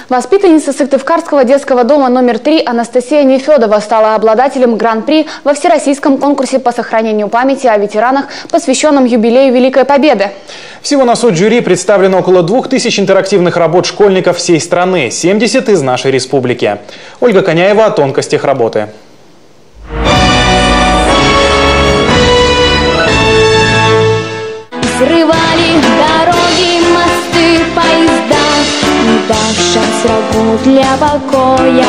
Воспитанница Сыктывкарского детского дома номер 3 Анастасия Нефедова стала обладателем гран-при во всероссийском конкурсе по сохранению памяти о ветеранах, посвященном юбилею Великой Победы. Всего на суд жюри представлено около 2000 интерактивных работ школьников всей страны, 70 из нашей республики. Ольга Коняева о тонкостях работы. Взрывали дороги, мосты, поезда, не давшись врагу для покоя.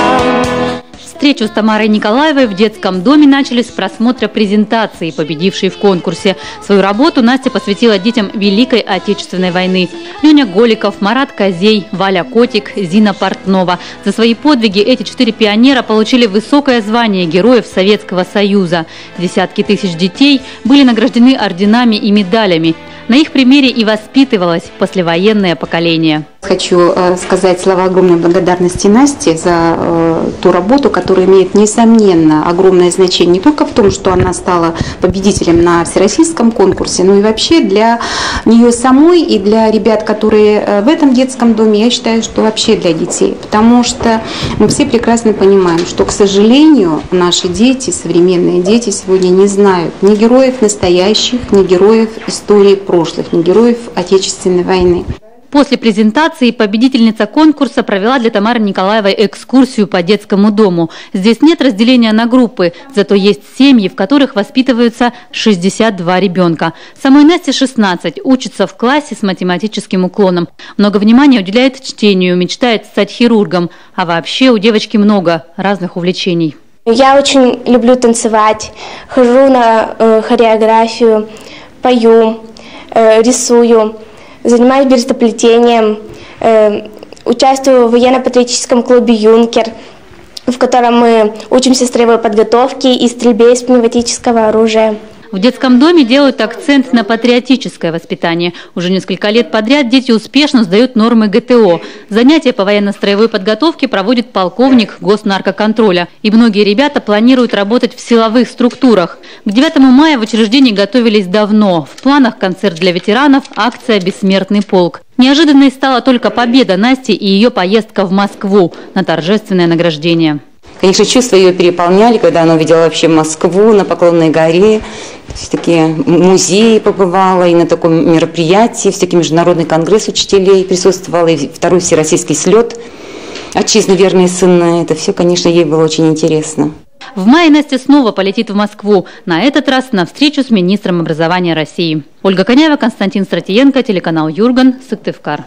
Встречу с Тамарой Николаевой в детском доме начали с просмотра презентации, победившей в конкурсе. Свою работу Настя посвятила детям Великой Отечественной войны. Леня Голиков, Марат Козей, Валя Котик, Зина Портнова. За свои подвиги эти 4 пионера получили высокое звание Героев Советского Союза. Десятки тысяч детей были награждены орденами и медалями. На их примере и воспитывалось послевоенное поколение. Хочу сказать слова огромной благодарности Насте за ту работу, которая имеет, несомненно, огромное значение не только в том, что она стала победителем на всероссийском конкурсе, но и вообще для нее самой и для ребят, которые в этом детском доме, я считаю, что вообще для детей. Потому что мы все прекрасно понимаем, что, к сожалению, наши дети, современные дети сегодня не знают ни героев настоящих, ни героев истории прошлых, ни героев Отечественной войны. После презентации победительница конкурса провела для Тамары Николаевой экскурсию по детскому дому. Здесь нет разделения на группы, зато есть семьи, в которых воспитываются 62 ребенка. Самой Насте 16, учится в классе с математическим уклоном. Много внимания уделяет чтению, мечтает стать хирургом. А вообще у девочки много разных увлечений. Я очень люблю танцевать, хожу на хореографию, пою, рисую. Занимаюсь берестоплетением, участвую в военно-патриотическом клубе «Юнкер», в котором мы учимся строевой подготовке и стрельбе из пневматического оружия. В детском доме делают акцент на патриотическое воспитание. Уже несколько лет подряд дети успешно сдают нормы ГТО. Занятия по военно-строевой подготовке проводит полковник госнаркоконтроля. И многие ребята планируют работать в силовых структурах. К 9 мая в учреждении готовились давно. В планах концерт для ветеранов, акция «Бессмертный полк». Неожиданной стала только победа Насти и ее поездка в Москву на торжественное награждение. Конечно, чувства ее переполняли, когда она увидела вообще Москву на Поклонной горе. Все-таки музеи побывала, и на таком мероприятии, все-таки международный конгресс учителей присутствовала, и второй всероссийский слет «Отчизна, верные сыны». Это все, конечно, ей было очень интересно. В мае Настя снова полетит в Москву. На этот раз на встречу с министром образования России. Ольга Коняева, Константин Стратиенко, телеканал Юрган, Сыктывкар.